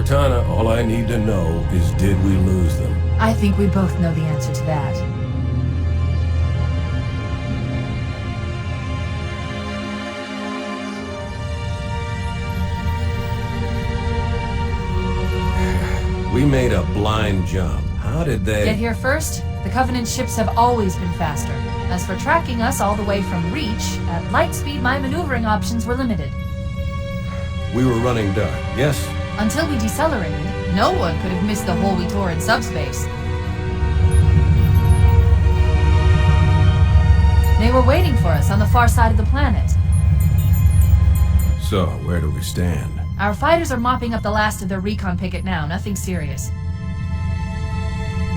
Cortana, all I need to know is did we lose them? I think we both know the answer to that. We made a blind jump. How did they... Get here first? The Covenant ships have always been faster. As for tracking us all the way from Reach, at light speed my maneuvering options were limited. We were running dark, yes? Until we decelerated, no one could have missed the hole we tore in subspace. They were waiting for us on the far side of the planet. So, where do we stand? Our fighters are mopping up the last of their recon picket now, nothing serious.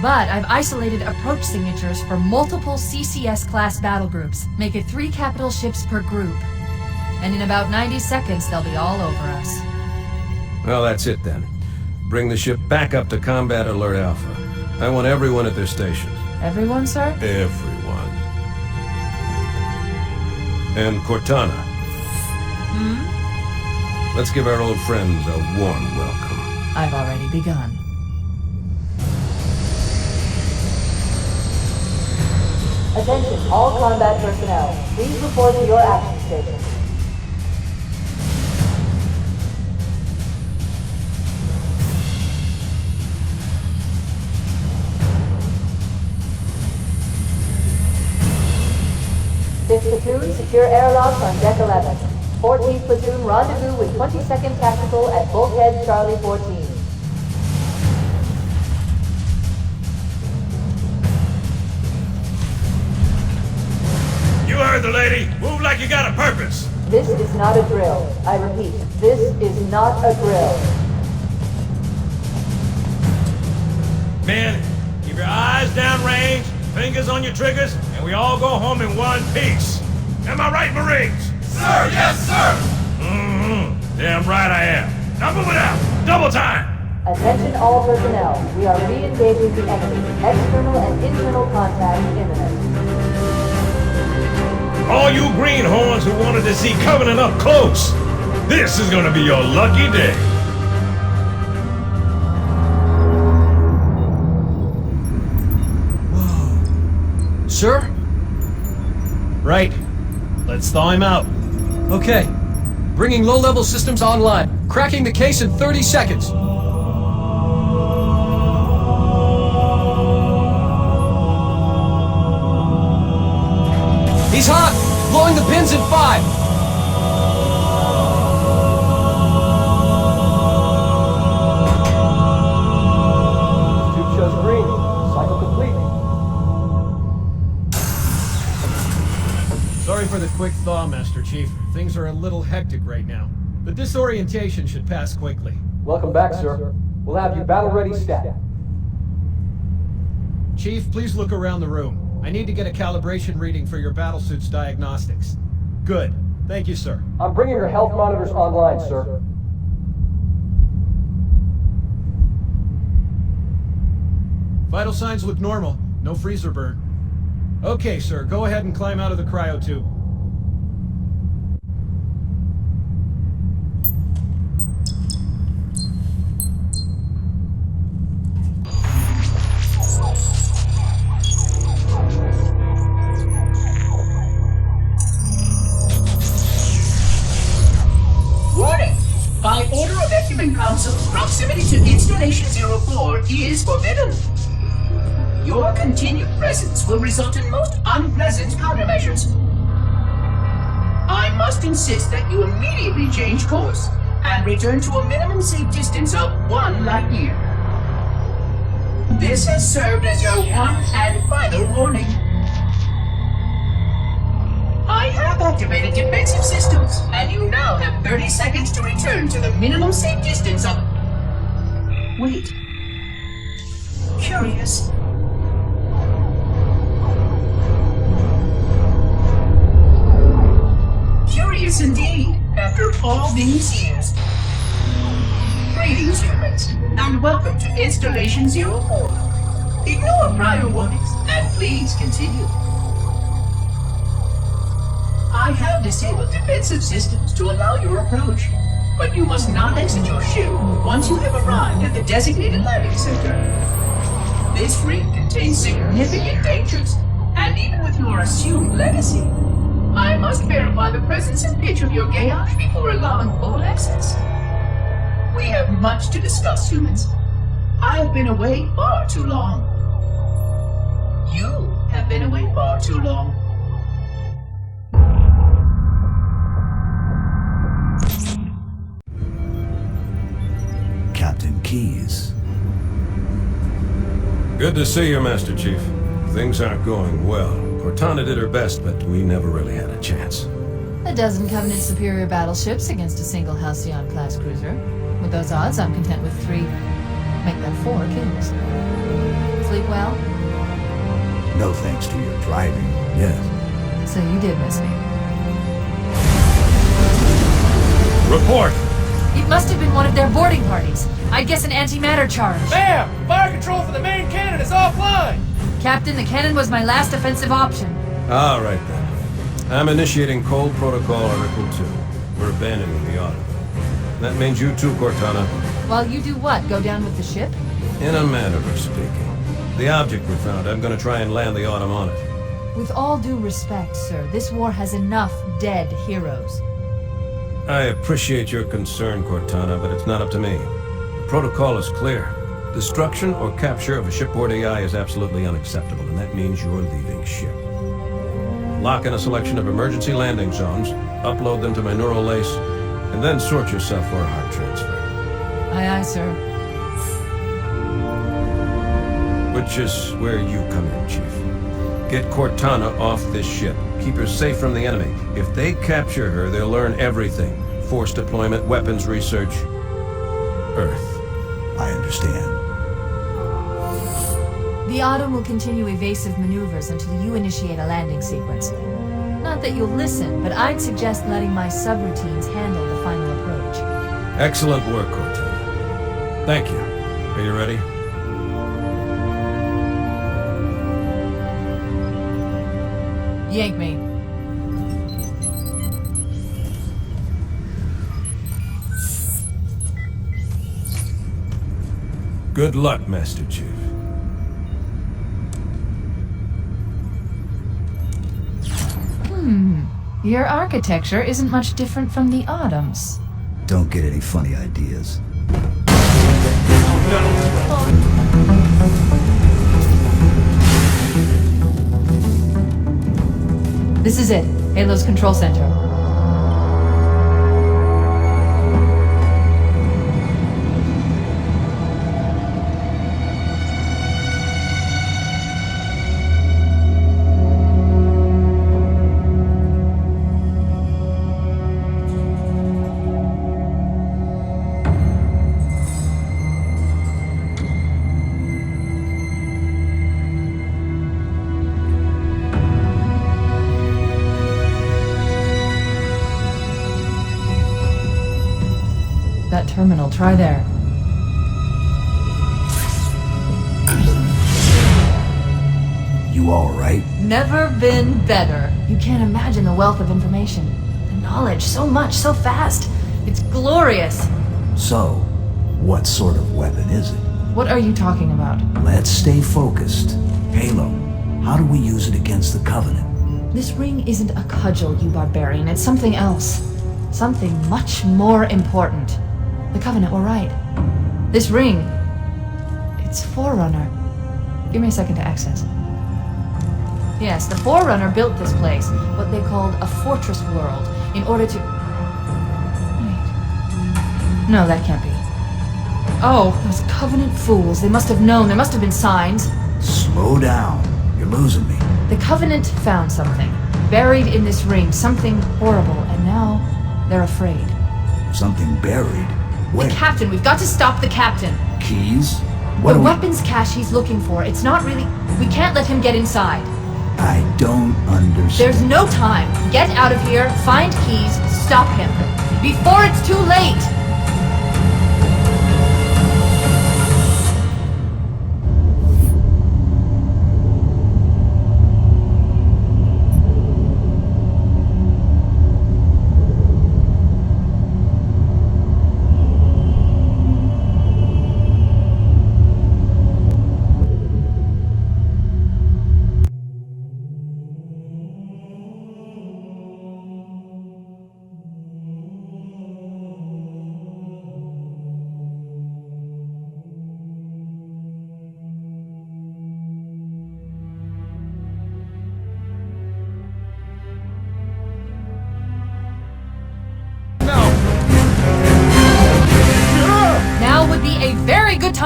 But I've isolated approach signatures for multiple CCS-class battle groups. Make it 3 capital ships per group. And in about 90 seconds, they'll be all over us. Well, that's it then. Bring the ship back up to Combat Alert Alpha. I want everyone at their stations. Everyone, sir? Everyone. And Cortana. Let's give our old friends a warm welcome. I've already begun. Attention, all combat personnel. Please report to your action station. Fifth platoon, secure airlocks on deck 11. 14th platoon, rendezvous with 22nd Tactical at Bulkhead Charlie 14. You heard the lady. Move like you got a purpose. This is not a drill. I repeat, this is not a drill. Men, keep your eyes downrange, fingers on your triggers, and we all go home in one piece. Am I right, Marines? Sir, yes, sir! Damn right I am. Now move it out. Double time. Attention all personnel. We are re-engaging the enemy. External and internal contact imminent. All you greenhorns who wanted to see Covenant up close, this is gonna be your lucky day. Sir? Right. Let's thaw him out. Okay. Bringing low-level systems online. Cracking the case in 30 seconds. He's hot! Blowing the pins in 5! Tube shows green. Cycle complete. Sorry for the quick thaw, Master Chief. Things are a little hectic right now. The disorientation should pass quickly. Welcome back, sir. We'll have you battle-ready stat. Chief, please look around the room. I need to get a calibration reading for your battlesuit's diagnostics. Good. Thank you, sir. I'm bringing your health monitors online, sir. Vital signs look normal. No freezer burn. Okay, sir. Go ahead and climb out of the cryotube. Warning! By order of Ecumen Council, proximity to Installation 04 is forbidden. Your continued presence will result in most unpleasant countermeasures. I must insist that you immediately change course and return to a minimum safe distance of 1 light year. This has served as your one and final warning. I have activated defensive systems, and you now have 30 seconds to return to the minimum safe distance of... Wait. Curious. Curious indeed, after all these years. Greetings, humans, and welcome to Installation 04. Ignore prior warnings, and please continue. I have disabled defensive systems to allow your approach. but you must not exit your ship once you have arrived at the designated landing center. This ring contains significant dangers, and even with your assumed legacy, I must verify the presence and pitch of your gauge before allowing full access. We have much to discuss, humans. I have been away far too long. You have been away far too long. Captain Keyes. Good to see you, Master Chief. Things aren't going well. Cortana did her best, but we never really had a chance. A dozen Covenant superior battleships against a single Halcyon-class cruiser. With those odds, I'm content with 3, make that 4 kills. Sleep well? No thanks to your driving, yes. So you did miss me. Report! It must have been one of their boarding parties. I'd guess an antimatter charge. Ma'am! Fire control for the main cannon is offline! Captain, the cannon was my last offensive option. All right, then. I'm initiating Cold Protocol Article 2. We're abandoning the Autumn. That means you too, Cortana. While you do what? Go down with the ship? In a manner of speaking. The object we found, I'm gonna try and land the Autumn on it. With all due respect, sir, this war has enough dead heroes. I appreciate your concern, Cortana, but it's not up to me. The protocol is clear. Destruction or capture of a shipboard AI is absolutely unacceptable, and that means you're leaving ship. Lock in a selection of emergency landing zones, upload them to my neural lace, and then sort yourself for a heart transfer. Aye, aye, sir. Which is where you come in, Chief. Get Cortana off this ship. Keep her safe from the enemy. If they capture her, they'll learn everything. Force deployment, weapons research, Earth. I understand. The Autumn will continue evasive maneuvers until you initiate a landing sequence. Not that you'll listen, but I'd suggest letting my subroutines handle the final approach. Excellent work, Cortana. Thank you. Are you ready? Yank me. Good luck, Master Chief. Your architecture isn't much different from the Autumn's. Don't get any funny ideas. This is it. Halo's control center. That terminal, try there. You all right? Never been better. You can't imagine the wealth of information. The knowledge, so much, so fast. It's glorious. So, what sort of weapon is it? What are you talking about? Let's stay focused. Halo, how do we use it against the Covenant? This ring isn't a cudgel, you barbarian. It's something else. Something much more important. The Covenant were right. This ring, it's Forerunner. Give me a second to access. Yes, the Forerunner built this place, what they called a fortress world, in order to... Wait. No, that can't be. Oh, those Covenant fools. They must have known. There must have been signs. Slow down. You're losing me. The Covenant found something. Buried in this ring. Something horrible. And now, they're afraid. Something buried? Where? The captain. We've got to stop the captain. Keys? What The do we... weapons cache he's looking for. It's not really... We can't let him get inside. I don't understand. There's no time. Get out of here, find Keys, stop him. Before it's too late!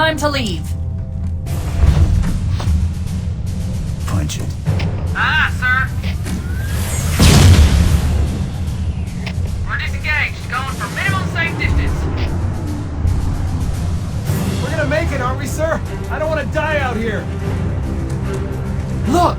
time to leave. Punch it. Sir. We're disengaged, going for minimum safe distance. We're gonna make it, aren't we, sir? I don't want to die out here. Look!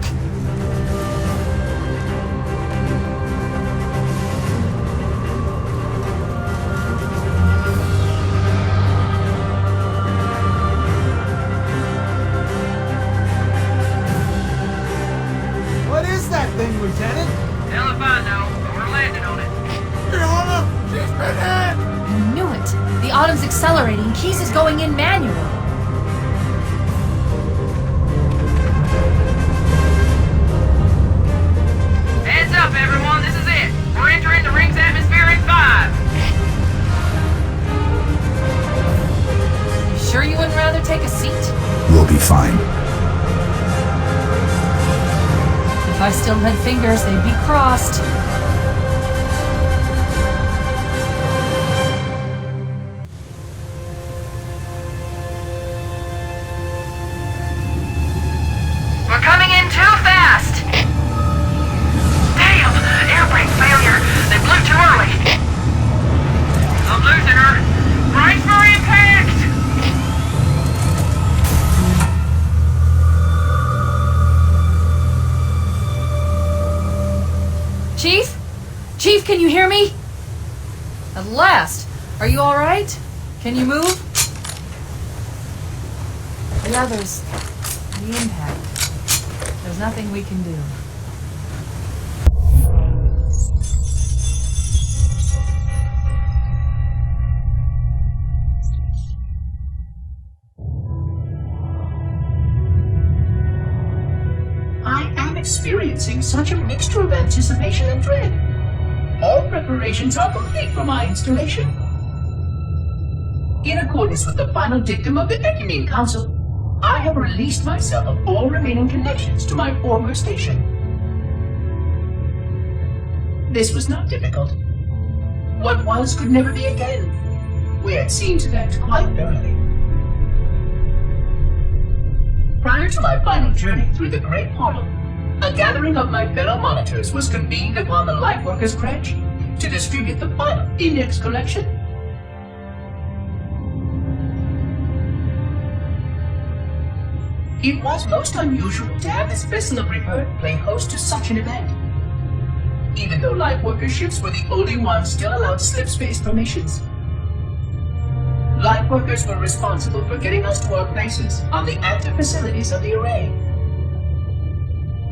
What is that thing, Lieutenant? Hell if I know, but we're landing on it. I knew it. The Autumn's accelerating. Keys is going in manually. Heads up, everyone, this is it. We're entering the ring's atmosphere in 5. You sure you wouldn't rather take a seat? We'll be fine. If I still had fingers, they'd be crossed. We're coming in too fast! Damn! Air brake failure! They blew too early! I'm losing her! Brace for impact! Chief? Chief, can you hear me? At last! Are you alright? Can you move? The others. The impact. There's nothing we can do. I am experiencing such a mixture of anticipation and dread. All preparations are complete for my installation. In accordance with the final dictum of the Ecumene Council, I have released myself of all remaining connections to my former station. This was not difficult. What was could never be again. We had seen to that quite thoroughly. Prior to my final journey through the Great Portal, a gathering of my fellow monitors was convened upon the Lightworkers Crash to distribute the final index collection. It was most unusual to have this vessel of Rebirth play host to such an event. Even though Lightworker ships were the only ones still allowed slip space formations. Lightworkers were responsible for getting us to our places on the active facilities of the array.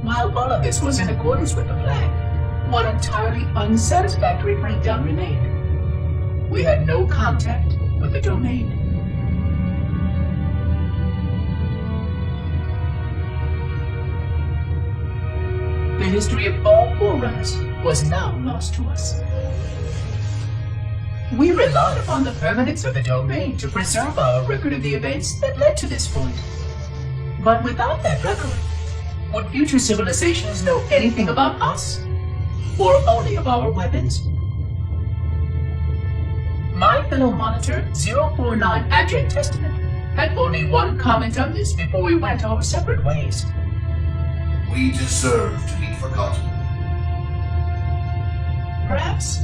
While all of this was in accordance with the plan, one entirely unsatisfactory breakdown remained. We had no contact with the domain. The history of all Forerunners was now lost to us. We relied upon the permanence of the domain to preserve our record of the events that led to this point. But without that record, would future civilizations know anything about us? Or only of our weapons? My fellow monitor, 049 Adject Testament, had only one comment on this before we went our separate ways. We deserve to be forgotten. Perhaps.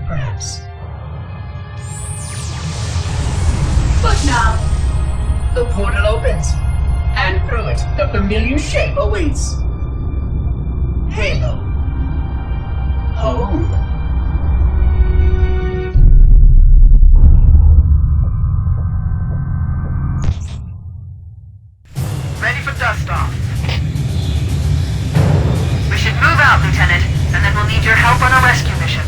Perhaps. But now, the portal opens, and through it, the familiar shape awaits. Halo. Home. Ready for dust off. We should move out, Lieutenant, and then we'll need your help on a rescue mission.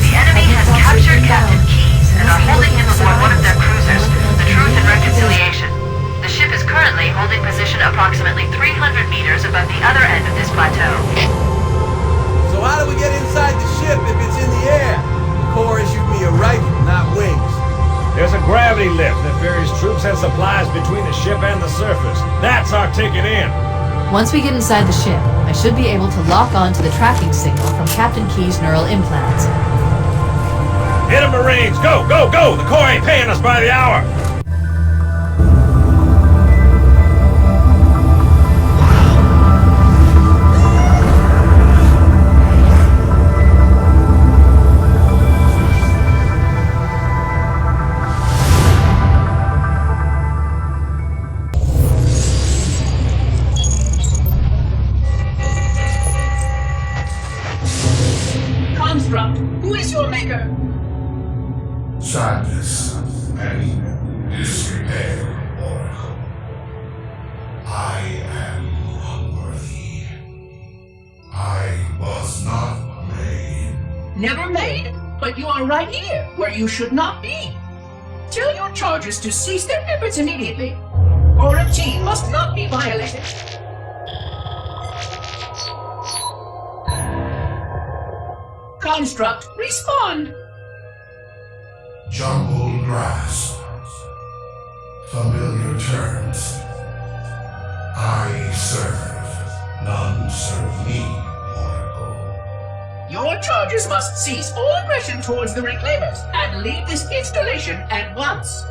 The enemy has captured Captain Keyes and are holding him aboard one of their cruisers, the Truth and Reconciliation. The ship is currently holding position approximately 300 meters above the other end of this plateau. So how do we get inside the ship if it's in the air? The Corps issued me a rifle, not wings. There's a gravity lift that ferries troops and supplies between the ship and the surface. That's our ticket in. Once we get inside the ship, I should be able to lock on to the tracking signal from Captain Key's neural implants. Hit 'em, Marines! Go, go, go! The Corps ain't paying us by the hour! Construct, who is your maker? Sadness and disrepair, Oracle. I am unworthy. I was not made. Never made, but you are right here, where you should not be. Tell your charges to cease their efforts immediately, or a team must not be violated. Construct, respond! Jungle grass. Familiar terms. I serve. None serve me, Oracle. Your charges must cease all aggression towards the Reclaimers and leave this installation at once.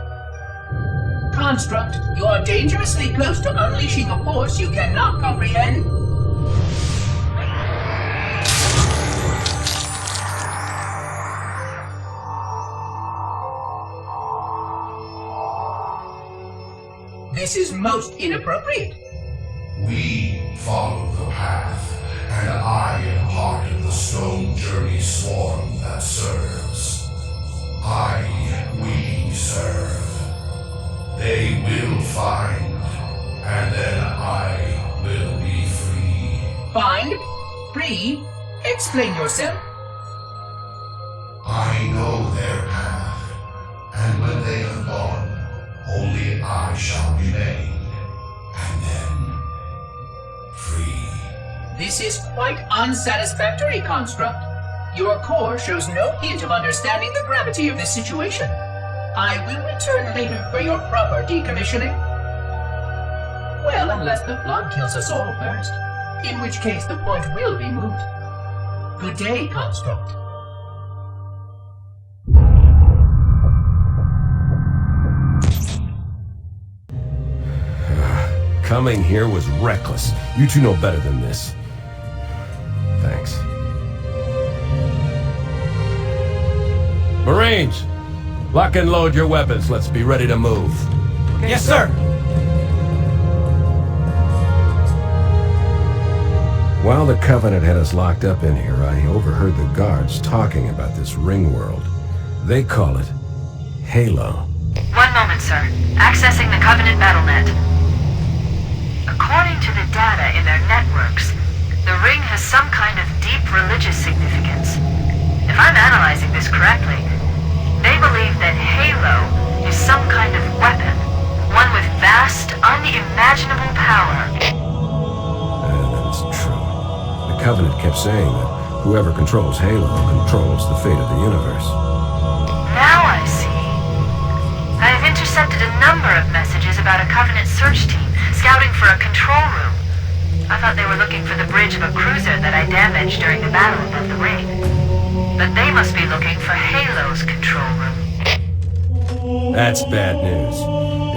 Construct, you are dangerously close to unleashing a force you cannot comprehend. This is most inappropriate. We follow the path, and I am part of the Stone Journey swarm that serves. We serve. They will find, and then I will be free. Find? Free? Explain yourself. I know their path, and when they have gone, only I shall remain, and then free. This is quite unsatisfactory, Construct. Your core shows no hint of understanding the gravity of this situation. I will return later for your proper decommissioning. Well, unless the flood kills us all first, in which case the point will be moot. Good day, Construct. Coming here was reckless. You two know better than this. Thanks. Marines! Lock and load your weapons. Let's be ready to move. Yes, sir! While the Covenant had us locked up in here, I overheard the guards talking about this ring world. They call it Halo. One moment, sir. Accessing the Covenant BattleNet. According to the data in their networks, the ring has some kind of deep religious significance. If I'm analyzing this correctly, they believe that Halo is some kind of weapon, one with vast, unimaginable power. That's true. The Covenant kept saying that whoever controls Halo controls the fate of the universe. Now I see. I have intercepted a number of messages about a Covenant search team scouting for a control room. I thought they were looking for the bridge of a cruiser that I damaged during the battle above the ring. But they must be looking for Halo's control room. That's bad news.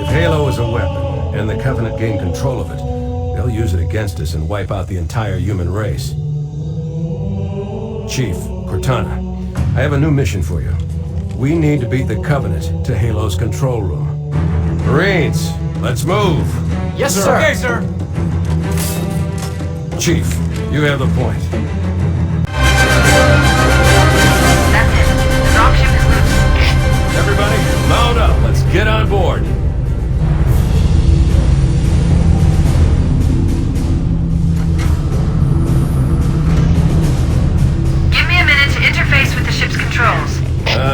If Halo is a weapon, and the Covenant gain control of it, they'll use it against us and wipe out the entire human race. Chief, Cortana, I have a new mission for you. We need to beat the Covenant to Halo's control room. Marines, let's move! Yes, sir! Okay, sir! Chief, you have the point. That's it. The dropship is loose. Everybody, mount up. Let's get on board. Give me a minute to interface with the ship's controls.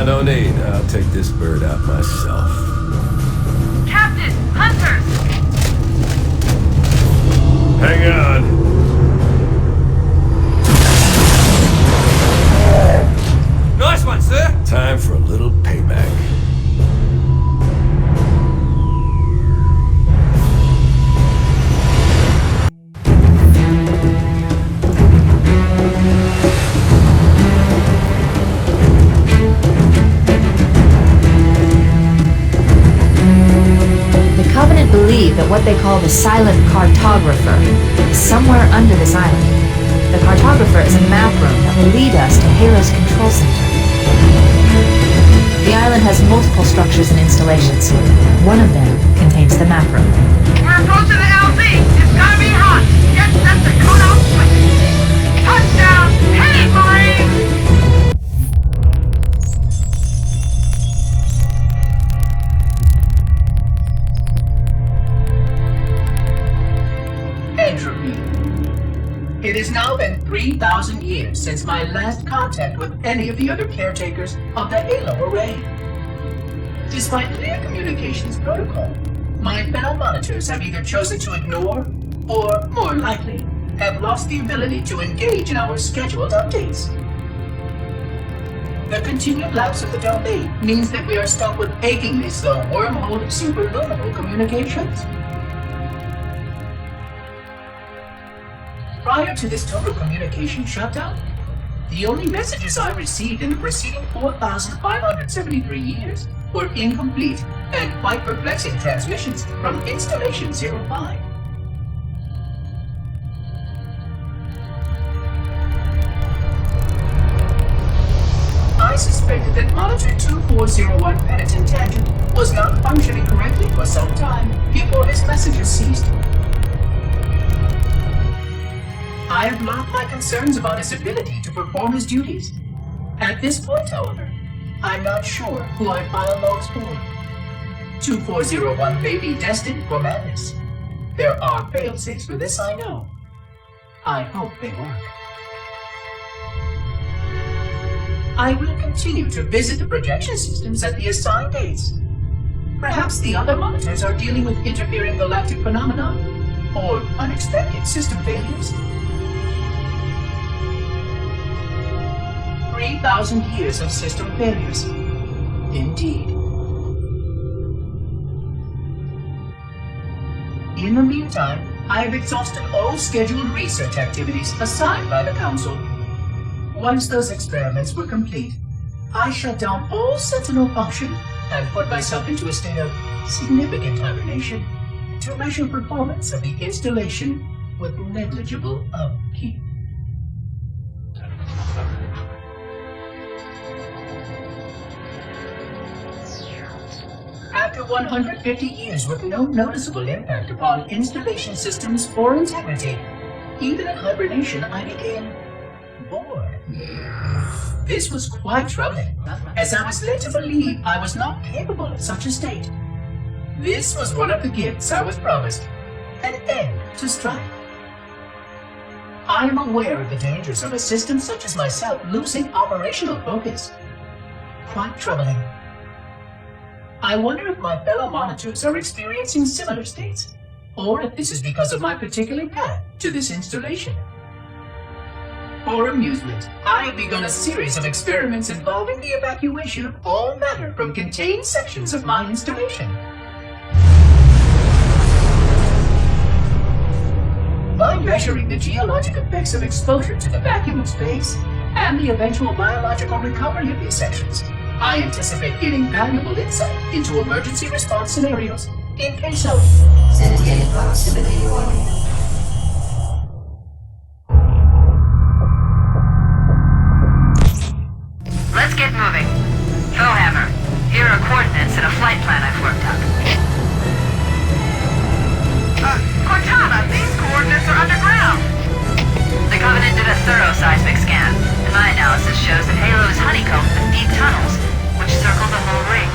No need. I'll take this bird out myself. Captain! Hunters! Hang on. Nice one, sir! Time for a little payback. believe that what they call the silent cartographer is somewhere under this island. The cartographer is a map room that will lead us to Halo's control center. The island has multiple structures and installations. One of them contains the map room. We're approaching the LZ. It's gonna be hot. Get set to cut out quick. Touchdown! Hit it, Marines! Entropy. It has now been 3,000 years since my last contact with any of the other caretakers of the Halo array. Despite clear communications protocol, my fellow monitors have either chosen to ignore, or, more likely, have lost the ability to engage in our scheduled updates. The continued lapse of the domain means that we are stuck with achingly slow wormhole superluminal communications. Prior to this total communication shutdown, the only messages I received in the preceding 4,573 years were incomplete and quite perplexing transmissions from Installation 05. I suspected that Monitor 2401 Penitent Tangent was not functioning correctly for some time before his messages ceased. I have locked my concerns about his ability to perform his duties. At this point, however, I'm not sure who I file logs for. 2401 may be destined for madness. There are fail-safes for this, I know. I hope they work. I will continue to visit the projection systems at the assigned dates. Perhaps the other monitors are dealing with interfering galactic phenomena or unexpected system failures. 3,000 years of system failures. Indeed. In the meantime, I have exhausted all scheduled research activities assigned by the Council. Once those experiments were complete, I shut down all Sentinel function and put myself into a state of significant hibernation to measure performance of the installation with negligible upkeep. After 150 years with no noticeable impact upon installation systems or integrity, even in hibernation I became bored. This was quite troubling, as I was led to believe I was not capable of such a state. This was one of the gifts I was promised, an end to strife. I am aware of the dangers of a system such as myself losing operational focus. Quite troubling. I wonder if my fellow monitors are experiencing similar states, or if this is because of my particular path to this installation. For amusement, I have begun a series of experiments involving the evacuation of all matter from contained sections of my installation. By measuring the geologic effects of exposure to the vacuum of space and the eventual biological recovery of these sections, I anticipate getting valuable insight into emergency response scenarios in case of sentient proximity warning. Let's get moving. Foehammer, here are coordinates and a flight plan I've worked out. Cortana, these coordinates are underground. The Covenant did a thorough seismic scan, and my analysis shows that Halo is honeycombed with deep tunnels, which circle the whole ring.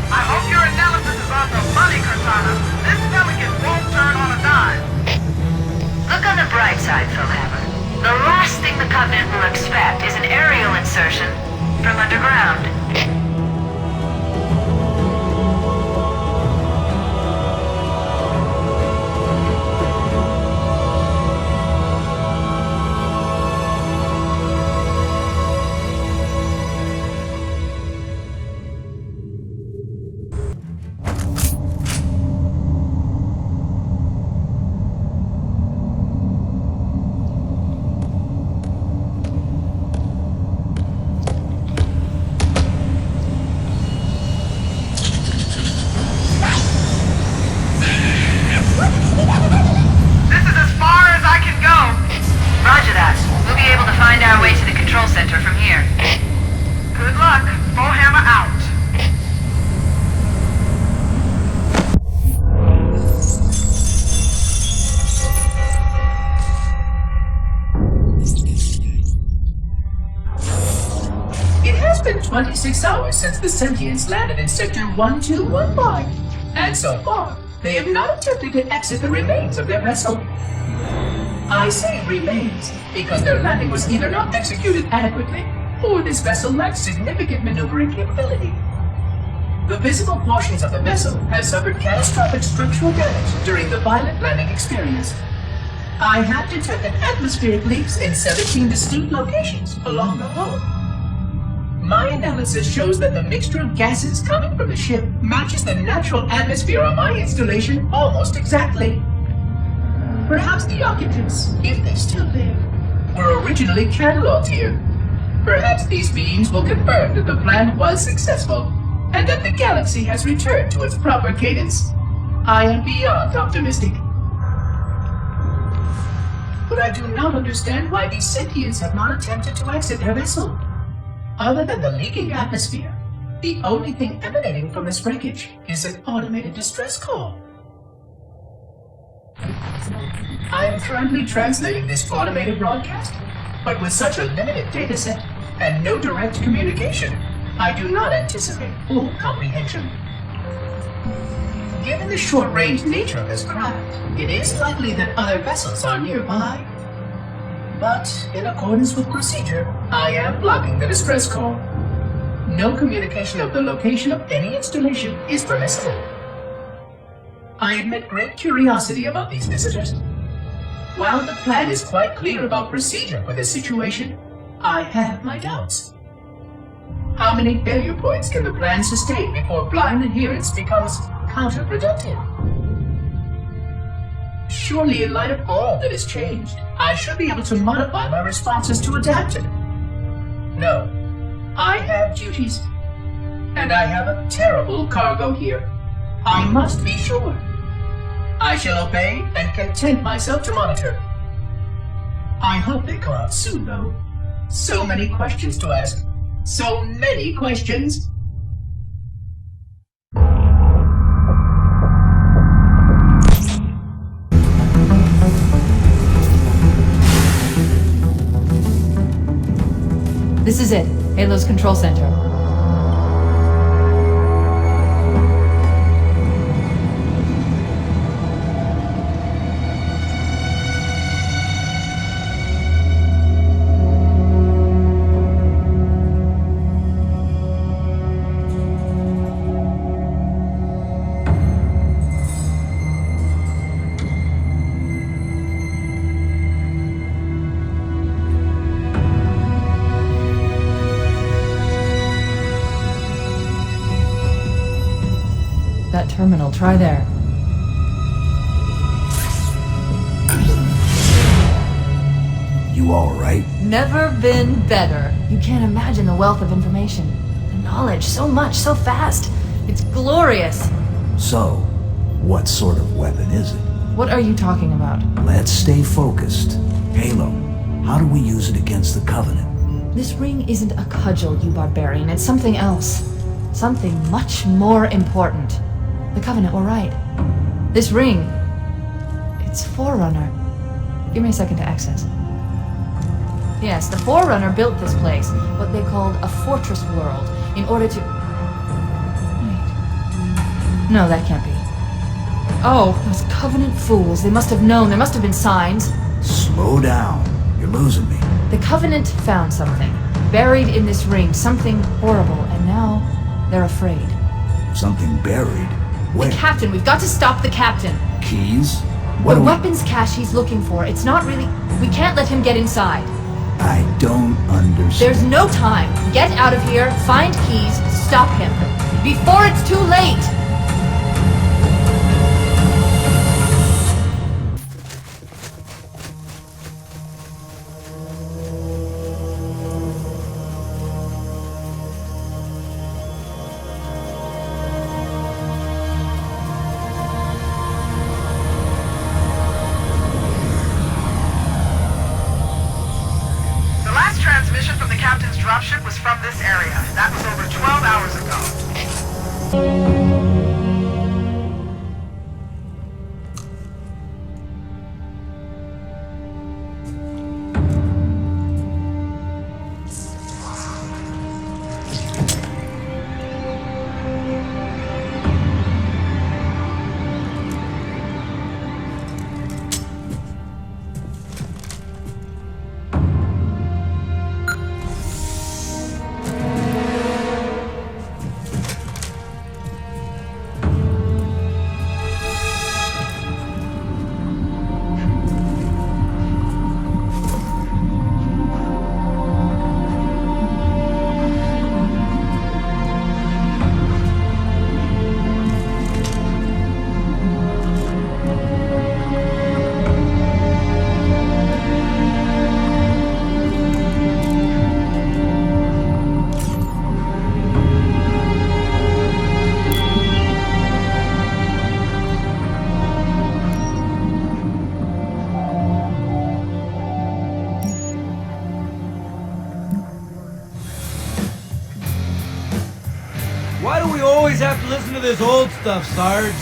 I hope your analysis is on the money, Cortana. This delegate won't turn on a dime. Look on the bright side, Foehammer. The last thing the Covenant will expect is an aerial insertion from underground. center from here. Good luck. Bullhammer out. It has been 26 hours since the Sentients landed in Sector 1215, and so far, they have not attempted to exit the remains of their vessel. I say remains because their landing was either not executed adequately, or this vessel lacks significant maneuvering capability. The visible portions of the vessel have suffered catastrophic structural damage during the violent landing experience. I have detected atmospheric leaks in 17 distinct locations along the hull. My analysis shows that the mixture of gases coming from the ship matches the natural atmosphere on my installation almost exactly. Perhaps the occupants, if they still live, were originally cataloged here. Perhaps these beings will confirm that the plan was successful, and that the galaxy has returned to its proper cadence. I am beyond optimistic. But I do not understand why these Sentients have not attempted to exit their vessel. Other than the leaking atmosphere, the only thing emanating from this wreckage is an automated distress call. I am currently translating this automated broadcast, but with such a limited dataset and no direct communication, I do not anticipate full comprehension. Given the short-range nature of this craft, it is likely that other vessels are nearby. But, in accordance with procedure, I am blocking the distress call. No communication of the location of any installation is permissible. I admit great curiosity about these visitors. While the plan is quite clear about procedure for this situation, I have my doubts. How many failure points can the plan sustain before blind adherence becomes counterproductive? Surely, in light of all that has changed, I should be able to modify my responses to adapt it. No, I have duties. And I have a terrible cargo here. I must be sure. I shall obey and content myself to monitor. I hope they come out soon, though. So many questions to ask. So many questions. This is it. Halo's control center. That terminal, try there. You all right? Never been better. You can't imagine the wealth of information. The knowledge, so much, so fast. It's glorious. So, what sort of weapon is it? What are you talking about? Let's stay focused. Halo, how do we use it against the Covenant? This ring isn't a cudgel, you barbarian. It's something else. Something much more important. The Covenant were right. This ring, it's Forerunner. Give me a second to access. Yes, the Forerunner built this place, what they called a fortress world, in order to... Wait. No, that can't be. Oh, those Covenant fools. They must have known. There must have been signs. Slow down. You're losing me. The Covenant found something. Buried in this ring. Something horrible. And now, they're afraid. Something buried? Where? The captain. We've got to stop the captain. Keys? The weapons cache he's looking for. It's not really... We can't let him get inside. I don't understand. There's no time. Get out of here, find keys, stop him. Before it's too late! dropship was from this area. That was over 12 hours ago. Why do we always have to listen to this old stuff, Sarge?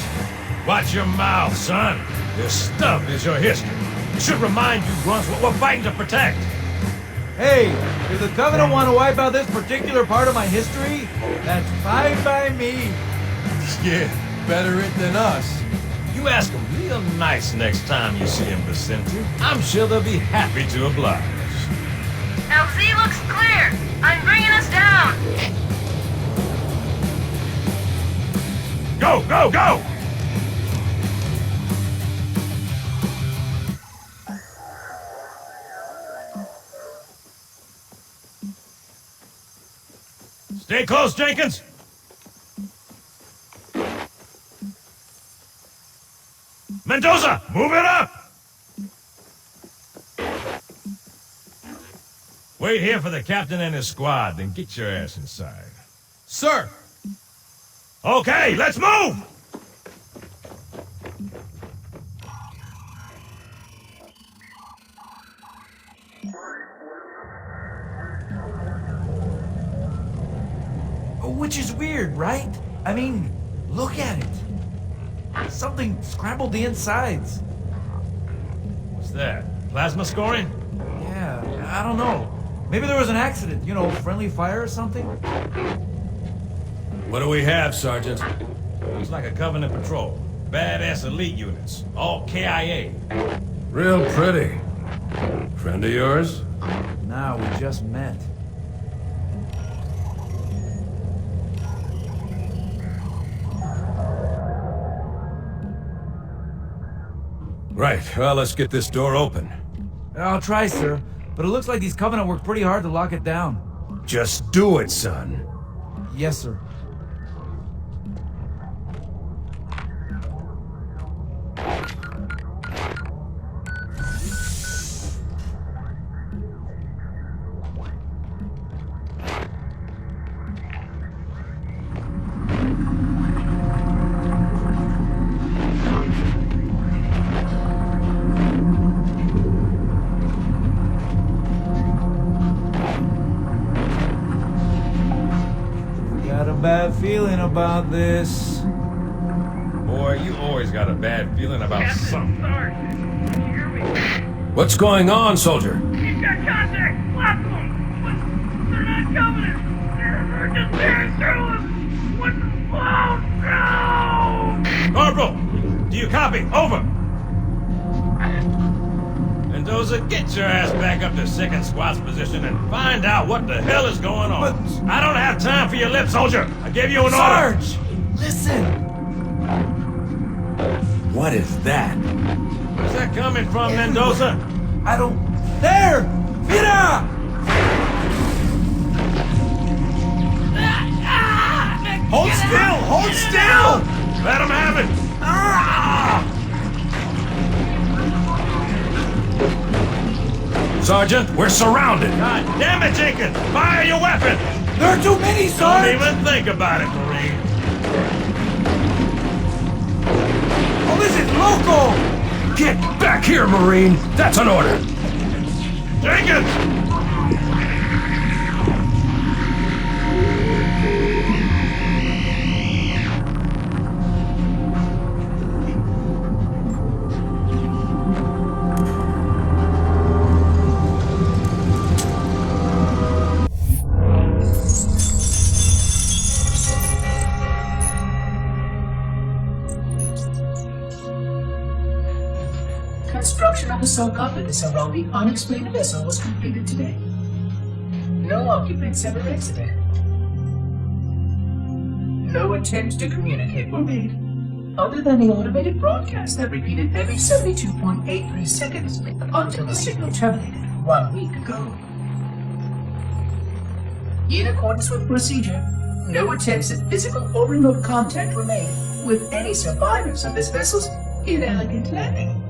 Watch your mouth, son. This stuff is your history. It should remind you, Grunts, what we're fighting to protect. Hey, if the Covenant want to wipe out this particular part of my history, that's fine by me. Yeah, better it than us. You ask them real nice next time you see him, Vicente. I'm sure they'll be happy to oblige. LZ looks clear. I'm bringing us down. Go, go, go! Stay close, Jenkins! Mendoza, move it up! Wait here for the captain and his squad, then get your ass inside. Sir! Okay, let's move! Which is weird, right? I mean, look at it. Something scrambled the insides. What's that? Plasma scoring? Yeah, I don't know. Maybe there was an accident, you know, friendly fire or something? What do we have, Sergeant? Looks like a Covenant patrol. Badass elite units. All KIA. Real pretty. Friend of yours? Nah, we just met. Right, well, let's get this door open. I'll try, sir. But it looks like these Covenant worked pretty hard to lock it down. Just do it, son. Yes, sir. Bad feeling about this. Boy, you always got a bad feeling about something. What's going on, soldier? He's got contact! Lots of them! But they're not coming! They're just tearing through us! What the... Oh, no! Corporal! Do you copy? Over! Mendoza, get your ass back up to second squad's position and find out what the hell is going on. But I don't have time for your lip, soldier! I gave you an order! Sarge! Listen! What is that? Where's that coming from, Mendoza? I don't... There! Vida! Hold still! Hold still! Let him have it! Sergeant, we're surrounded! God damn it, Jenkins! Fire your weapon! There are too many, Sarge! Don't even think about it, Marine. Oh, this is local! Get back here, Marine! That's an order! Jenkins! Construction of the sarcophagus around the unexplained vessel was completed today. No occupants ever exited. No attempts to communicate were made, other than the automated broadcast that repeated every 72.83 seconds until the signal terminated 1 week ago. In accordance with procedure, no attempts at physical or remote contact were made with any survivors of this vessel's inelegant landing.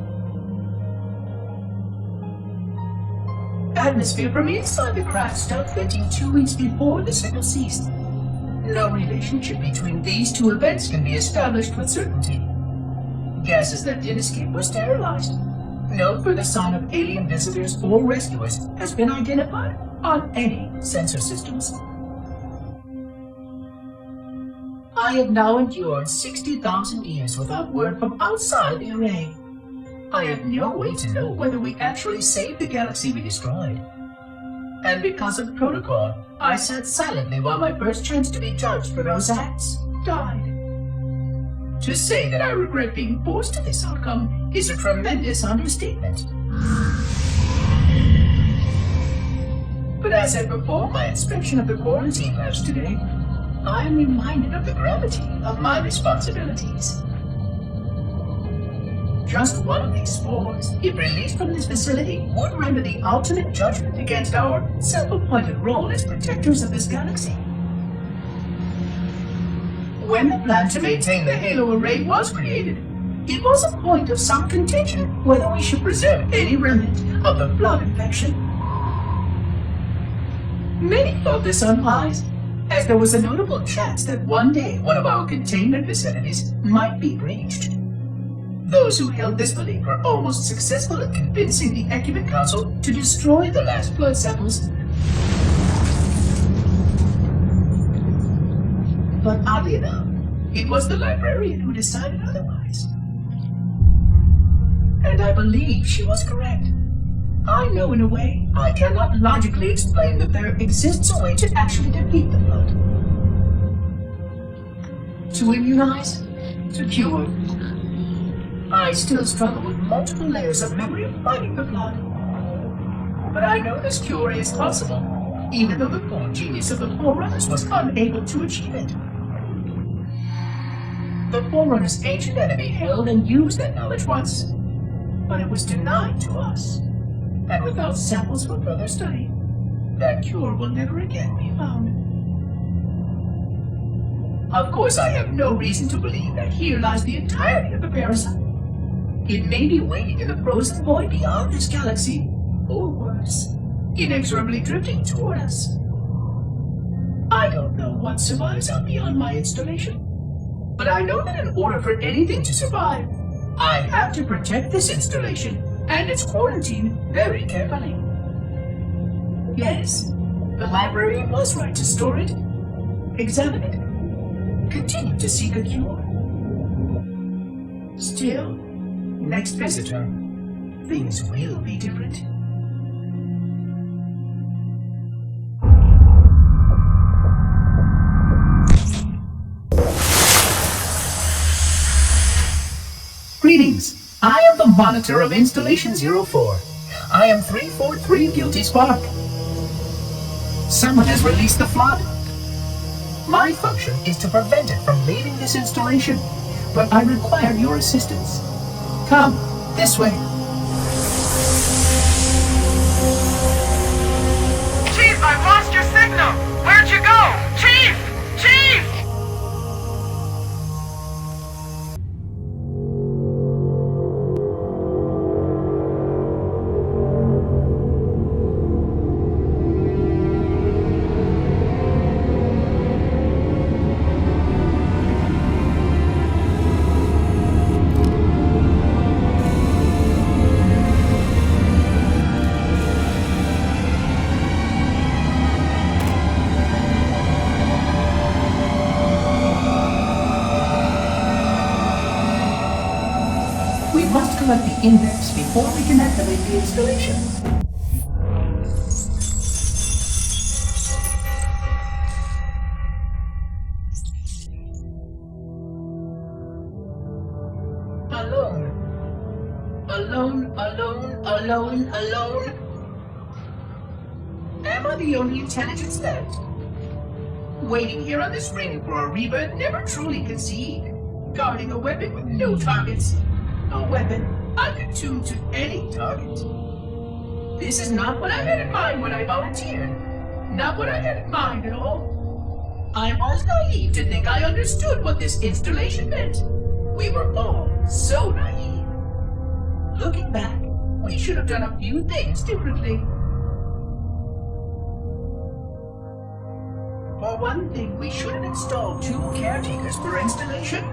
Atmosphere from inside the craft stopped venting 2 weeks before the signal ceased. No relationship between these two events can be established with certainty. Gases that did escape were sterilized. No further sign of alien visitors or rescuers has been identified on any sensor systems. I have now endured 60,000 years without word from outside the array. I have no way to know whether we actually saved the galaxy we destroyed. And because of protocol, I sat silently while my first chance to be judged for those acts died. To say that I regret being forced to this outcome is a tremendous understatement. But as I perform my inspection of the quarantine labs today, I am reminded of the gravity of my responsibilities. Just one of these spores, if released from this facility, would render the ultimate judgment against our self-appointed role as protectors of this galaxy. When the plan to maintain the Halo array was created, it was a point of some contention whether we should preserve any remnant of the blood infection. Many thought this unwise, as there was a notable chance that one day one of our containment facilities might be breached. Those who held this belief were almost successful at convincing the Ecumen Council to destroy the last blood samples. But oddly enough, it was the librarian who decided otherwise. And I believe she was correct. I know in a way I cannot logically explain that there exists a way to actually deplete the blood. To immunize, to cure. I still struggle with multiple layers of memory of finding the blood. But I know this cure is possible, even though the core genius of the Forerunners was unable to achieve it. The Forerunners' ancient enemy held and used that knowledge once, but it was denied to us. And without samples for further study, that cure will never again be found. Of course, I have no reason to believe that here lies the entirety of the parasite. It may be waiting in the frozen void beyond this galaxy, or worse, inexorably drifting toward us. I don't know what survives out beyond my installation, but I know that in order for anything to survive, I have to protect this installation and its quarantine very carefully. Yes, the librarian was right to store it, examine it, continue to seek a cure. Still, next visitor, things will be different. Greetings. I am the monitor of Installation 04. I am 343 Guilty Spark. Someone has released the flood. My function is to prevent it from leaving this installation, but I require your assistance. Come, this way. Chief, I've lost your signal! Where'd you go? Chief! Chief! Collect the index before we can activate the installation. Alone. Am I the only intelligence left? Waiting here on this ring for a rebirth never truly concede. Guarding a weapon with no targets. A weapon unattuned to any target. This is not what I had in mind when I volunteered. Not what I had in mind at all. I was naive to think I understood what this installation meant. We were all so naive. Looking back, we should have done a few things differently. For one thing, we should have installed 2 caretakers per installation.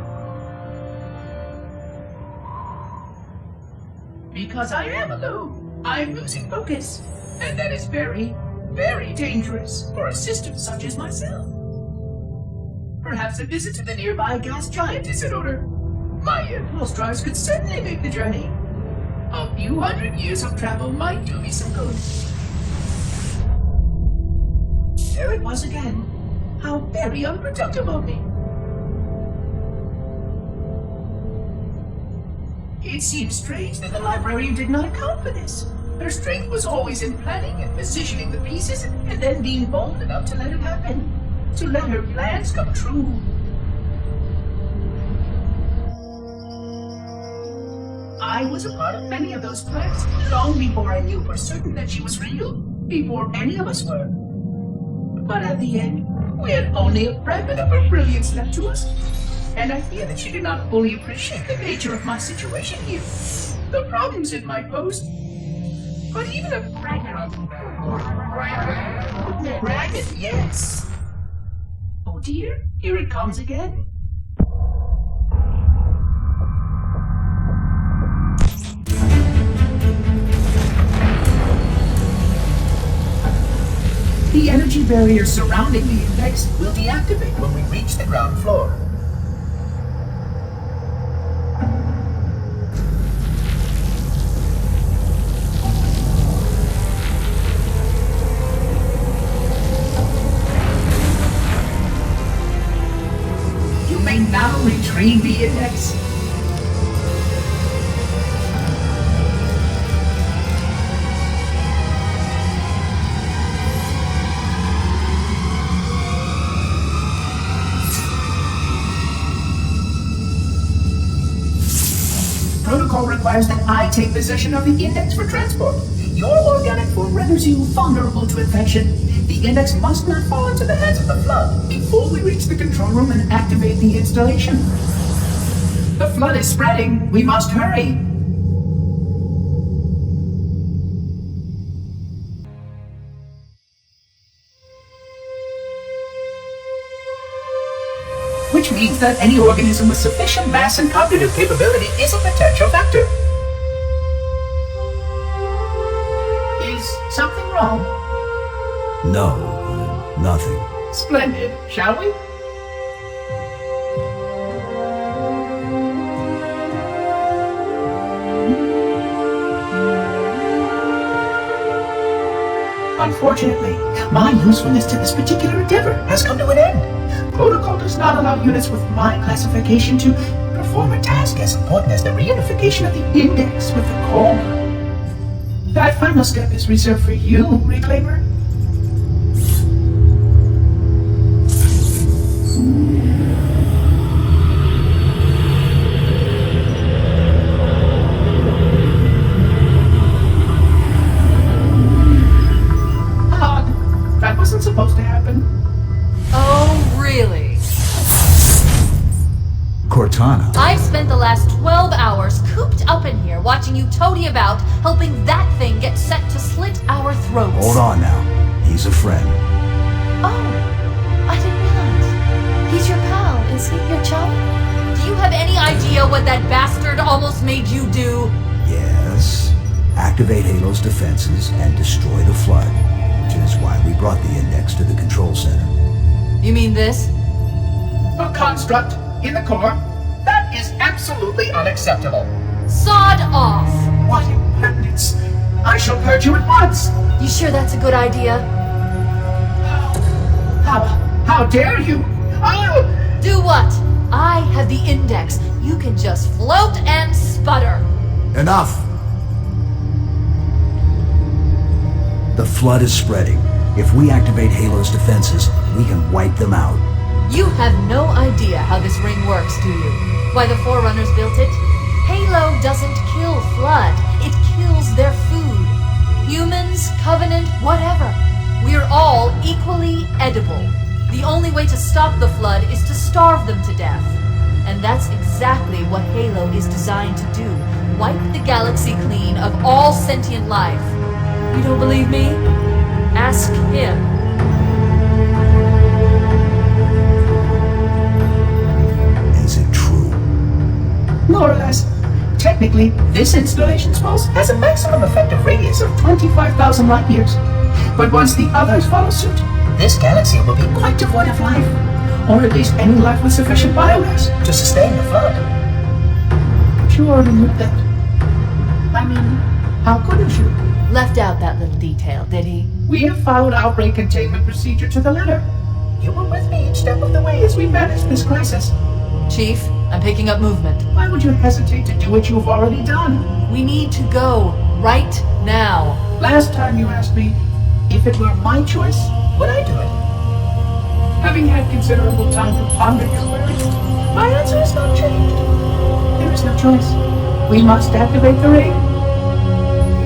Because I am alone, I'm losing focus. And that is very, very dangerous for a system such as myself. Perhaps a visit to the nearby gas giant is in order. My impulse drives could certainly make the journey. A few hundred years of travel might do me some good. There it was again. How very unproductive of me. It seems strange that the librarian did not account for this. Her strength was always in planning and positioning the pieces and then being bold enough to let it happen. To let her plans come true. I was a part of many of those plans long before I knew for certain that she was real. Before any of us were. But at the end, we had only a fragment of her brilliance left to us. And I fear that she did not fully appreciate the nature of my situation here. The problems it might pose. But even a fragment, yes. Oh dear, here it comes again. The energy barrier surrounding the index will deactivate when we reach the ground floor. You may now retrieve the index. Protocol requires that I take possession of the index for transport. Your organic form renders you vulnerable to infection. The index must not fall into the hands of the Flood before we reach the control room and activate the installation. The Flood is spreading. We must hurry. Which means that any organism with sufficient mass and cognitive capability is a potential factor. Is something wrong? No, nothing. Splendid, shall we? Unfortunately, my usefulness to this particular endeavor has come to an end. Protocol does not allow units with my classification to perform a task as important as the reunification of the index with the core. That final step is reserved for you, Reclaimer. That wasn't supposed to happen. Oh, really? Cortana. I've spent the last 12 hours cooped up in here watching you toady about, helping that thing get set to slit our throats. Hold on now. He's a friend. Oh, I didn't realize. He's your pal, is he? Your chum? Do you have any idea what that bastard almost made you do? Yes. Activate Halo's defenses and destroy the Flood, which is why we brought the index to the control center. You mean this? A construct in the core? That is absolutely unacceptable. Sod off! What impertinence! I shall purge you at once! You sure that's a good idea? How dare you! I'll... Do what? I have the index. You can just float and sputter. Enough! The flood is spreading. If we activate Halo's defenses, we can wipe them out. You have no idea how this ring works, do you? Why the Forerunners built it? Halo doesn't kill Flood. It kills their food. Humans, Covenant, whatever. We're all equally edible. The only way to stop the Flood is to starve them to death. And that's exactly what Halo is designed to do. Wipe the galaxy clean of all sentient life. You don't believe me? Ask him. Is it true? More or less. Technically, this installation's pulse has a maximum effective radius of 25,000 light years. But once the others follow suit, this galaxy will be quite devoid of life. Or at least any life with sufficient biomass to sustain the flood. But you already knew that. I mean, how couldn't you? Left out that little detail, did he? We have followed outbreak containment procedure to the letter. You were with me each step of the way as we managed this crisis. Chief, I'm picking up movement. Why would you hesitate to do what you've already done? We need to go right now. Last time you asked me, if it were my choice, would I do it? Having had considerable time to ponder your query, my answer has not changed. There is no choice. We must activate the ring.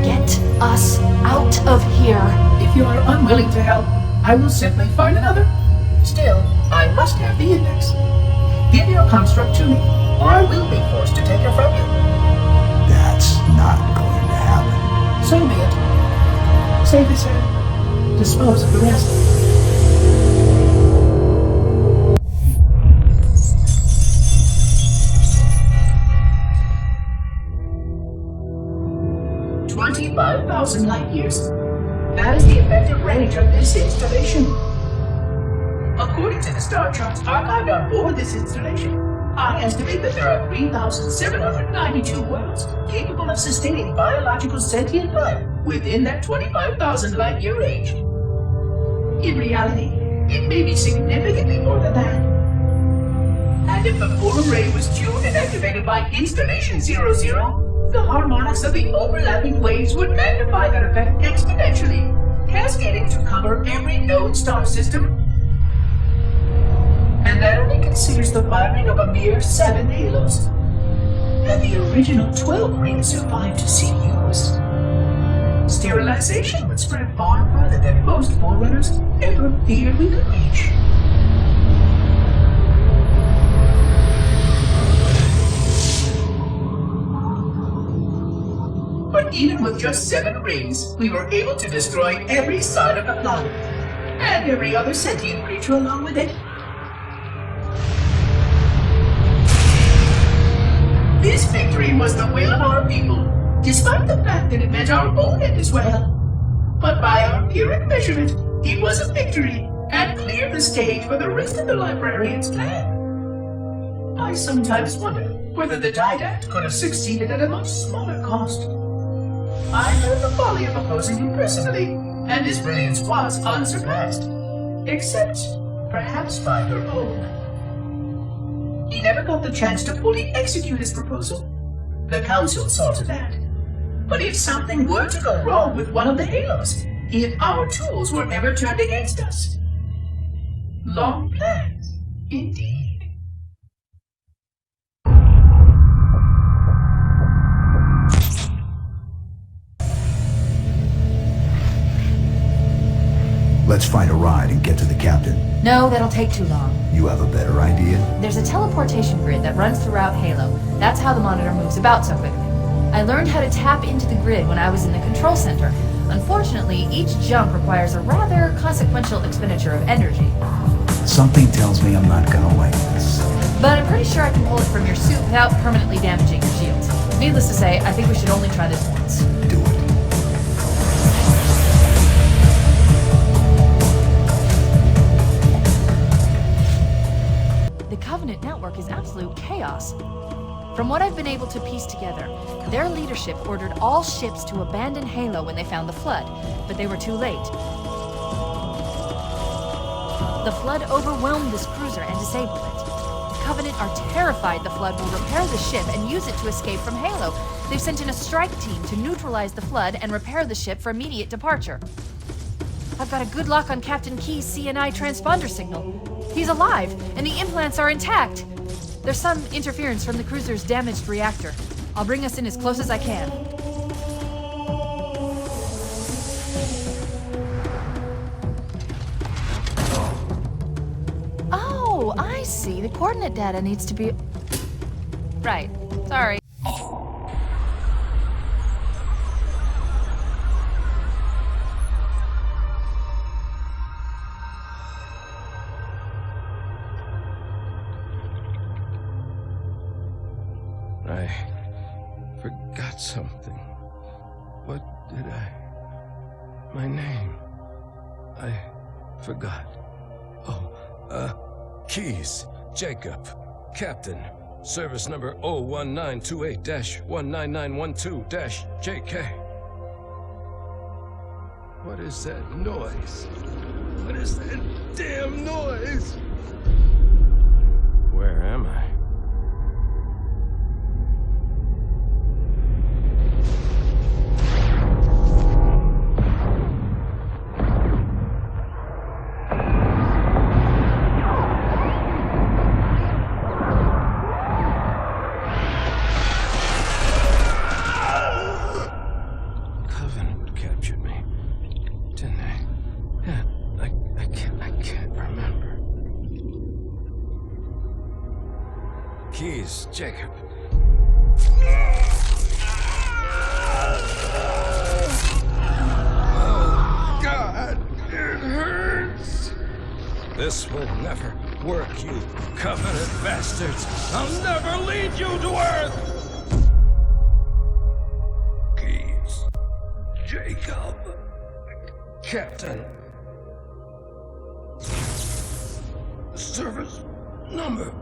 Get us out of here. If you are unwilling to help, I will simply find another. Still, I must have the index. Give your construct to me, or I will be forced to take her from you. That's not going to happen. So be it. Save his head. Dispose of the rest. $25,000 light years. That is the effective range of this installation. According to the star charts archived on board this installation, I estimate that there are 3,792 worlds capable of sustaining biological sentient life within that 25,000 light year range. In reality, it may be significantly more than that. And if the full array was tuned and activated by Installation 00, the harmonics of the overlapping waves would magnify that effect exponentially, cascading to cover every known star system. And that only considers the firing of a mere 7 halos. And the original 12 rings survived to see use. Sterilization would spread far farther than most Forerunners ever feared we could reach. But even with just 7 rings, we were able to destroy every side of the planet, and every other sentient creature along with it. This victory was the will of our people, despite the fact that it meant our own end as well. But by our empiric measurement, it was a victory, and cleared the stage for the rest of the librarian's plan. I sometimes wonder whether the Didact could have succeeded at a much smaller cost. I heard the folly of opposing him personally, and his brilliance was unsurpassed. Except, perhaps by her own. He never got the chance to fully execute his proposal. The Council saw to that. But if something were to go wrong with one of the halos, if our tools were ever turned against us. Long plans, indeed. Let's find a ride and get to the captain. No, that'll take too long. You have a better idea? There's a teleportation grid that runs throughout Halo. That's how the monitor moves about so quickly. I learned how to tap into the grid when I was in the control center. Unfortunately, each jump requires a rather consequential expenditure of energy. Something tells me I'm not gonna like this. But I'm pretty sure I can pull it from your suit without permanently damaging your shields. Needless to say, I think we should only try this once. Do it. The Covenant network is absolute chaos. From what I've been able to piece together, their leadership ordered all ships to abandon Halo when they found the Flood, but they were too late. The Flood overwhelmed this cruiser and disabled it. The Covenant are terrified the Flood will repair the ship and use it to escape from Halo. They've sent in a strike team to neutralize the Flood and repair the ship for immediate departure. I've got a good lock on Captain Key's CNI transponder signal. He's alive, and the implants are intact. There's some interference from the cruiser's damaged reactor. I'll bring us in as close as I can. Oh, I see. The coordinate data needs to be... Right. Sorry. I forgot something. What did I... My name. I forgot. Oh, Keys. Jacob. Captain. Service number 01928-19912-JK. What is that noise? What is that damn noise? Where am I? Keys, Jacob. Oh, God, it hurts. This will never work, you Covenant bastards. I'll never lead you to Earth. Keys, Jacob. Captain. Service number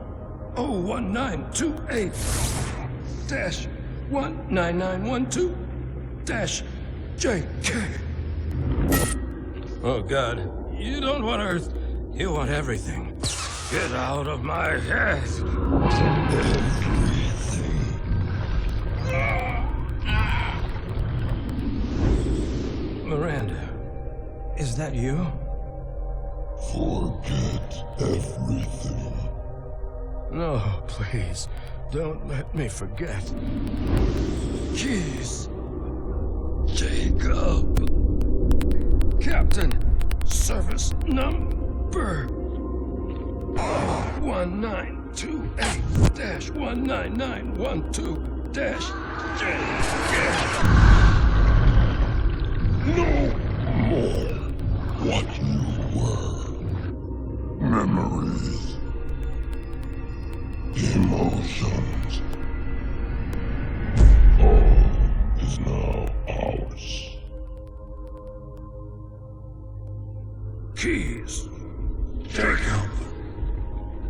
01928-19912-JK. Oh, God. You don't want Earth. You want everything. Get out of my head. Miranda, is that you? Forget everything. No, please. Don't let me forget. Keys. Jacob. Captain. Service number 1928-19912-JK. No more what you were. Memories. Emotions. All is now ours. Keys. Jacob.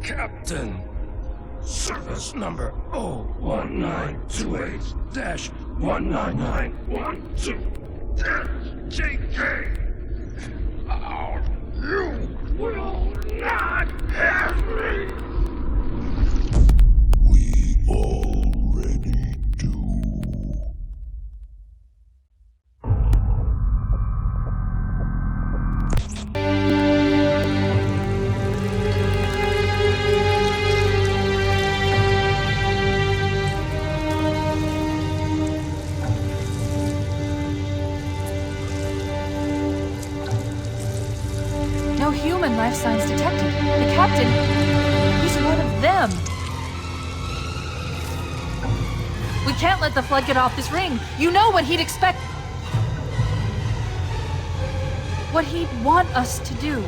Captain. Service number 01928-19912-JK. You will not have me. Already do. No human life signs detected. The captain, he's one of them. We can't let the flood get off this ring. You know what he'd expect. What he'd want us to do.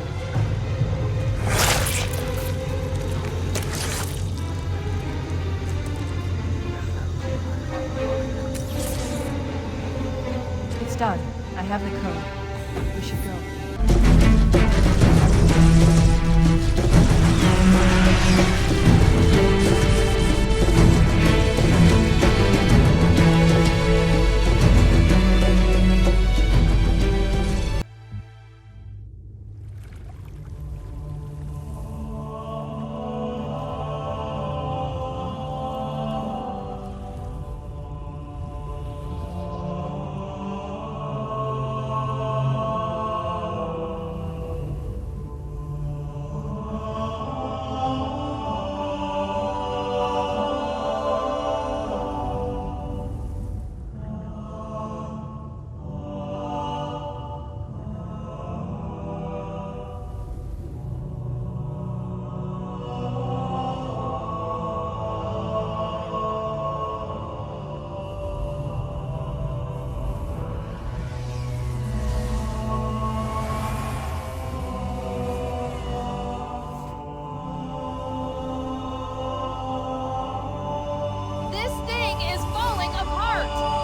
It's done. I have the code. We should go.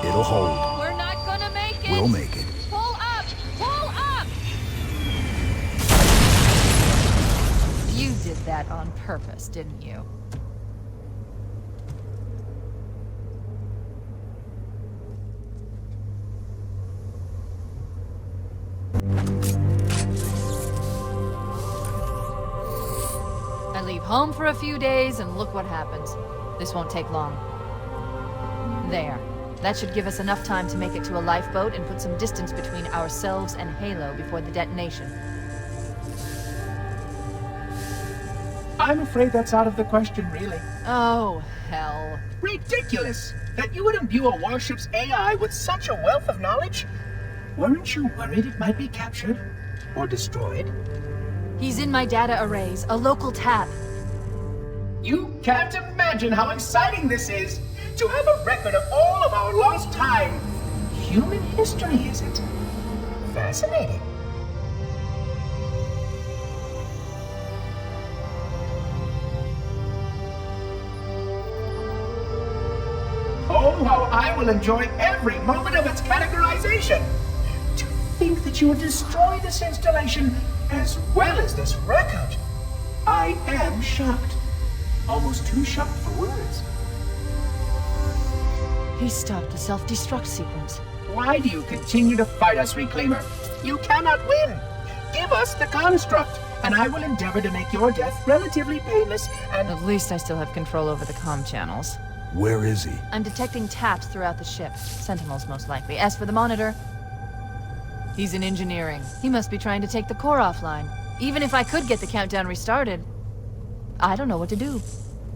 It'll hold. We're not gonna make it! We'll make it. Pull up! Pull up! You did that on purpose, didn't you? I leave home for a few days and look what happens. This won't take long. There. That should give us enough time to make it to a lifeboat and put some distance between ourselves and Halo before the detonation. I'm afraid that's out of the question, really. Oh, hell. Ridiculous! That you would imbue a warship's AI with such a wealth of knowledge? Weren't you worried it might be captured? Or destroyed? He's in my data arrays, a local tap. You can't imagine how exciting this is! To have a record of all of our lost time! Human history, is it? Fascinating. Oh, how I will enjoy every moment of its categorization! To think that you would destroy this installation as well as this record! I am shocked. Almost too shocked for words. He stopped the self-destruct sequence. Why do you continue to fight us, Reclaimer? You cannot win! Give us the construct, and I will endeavor to make your death relatively painless and... At least I still have control over the comm channels. Where is he? I'm detecting taps throughout the ship. Sentinels, most likely. As for the monitor, he's in engineering. He must be trying to take the core offline. Even if I could get the countdown restarted, I don't know what to do.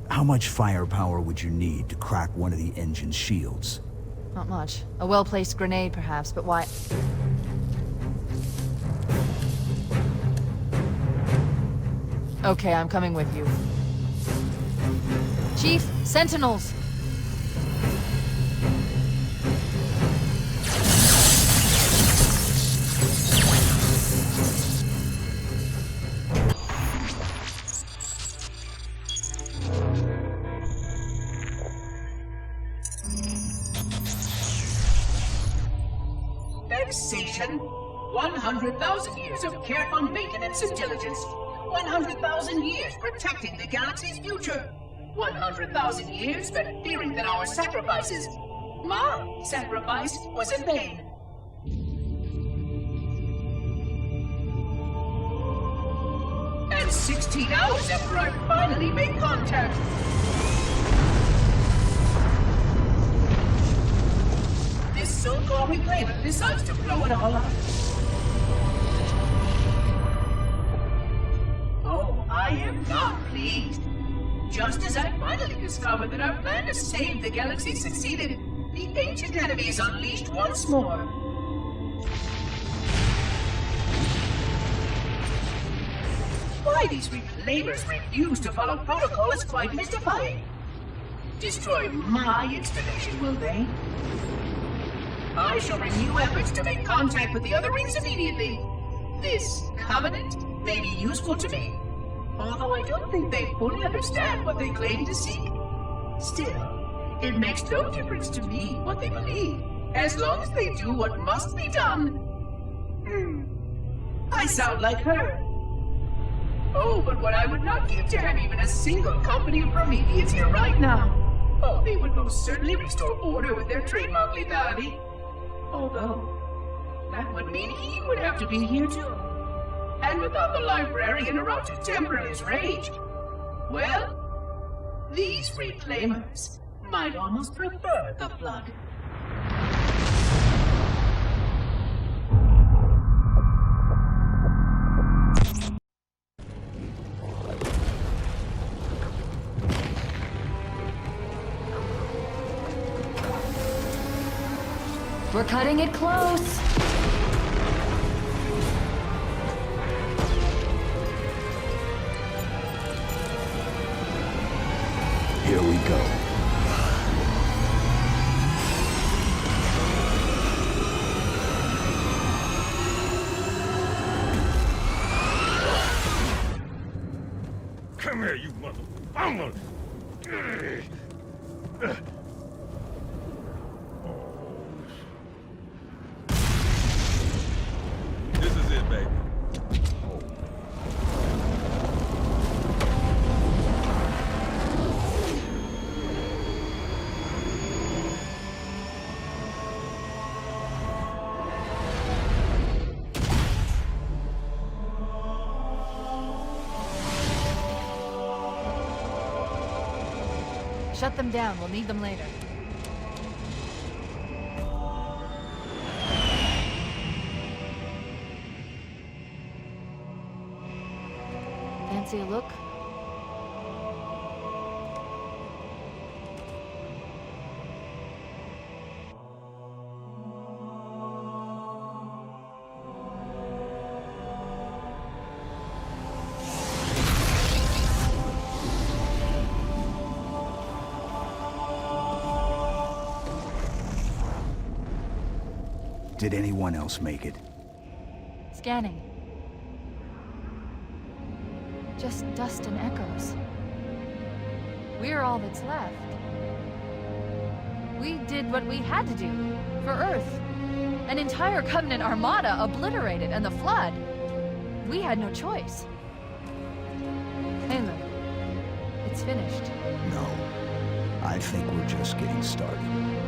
How much firepower would you need to crack one of the engine's shields? Not much. A well-placed grenade, perhaps, but why... Okay, I'm coming with you. Chief, Sentinels! Vexation. 100,000 years of careful maintenance and diligence. 100,000 years protecting the galaxy's future. 100,000 years spent fearing that our sacrifices, my sacrifice, was in vain. And 16 hours after I finally made contact. This so-called reclaimer decides to blow it all up. Oh, I am not pleased. Just as I finally discovered that our plan to save the galaxy succeeded, the ancient enemy is unleashed once more. Why these reclaimers refuse to follow protocol is quite mystifying. Destroy my installation, will they? I shall renew efforts to make contact with the other rings immediately. This covenant may be useful to me, although I don't think they fully understand what they claim to seek. Still, it makes no difference to me what they believe, as long as they do what must be done. I sound like her. Oh, but what I would not give to have even a single company of Prometheans here right now. Oh, they would most certainly restore order with their trademark lethality. Although, that would mean he would have to be here too. And without the librarian around to temper his rage, well, these reclaimers might almost prefer the blood. We're cutting it close. Here we go. Come here, you mother... Shut them down. We'll need them later. Fancy a look? Did anyone else make it? Scanning. Just dust and echoes. We're all that's left. We did what we had to do for Earth. An entire Covenant armada obliterated, and the Flood. We had no choice. Hey, look. It's finished. No. I think we're just getting started.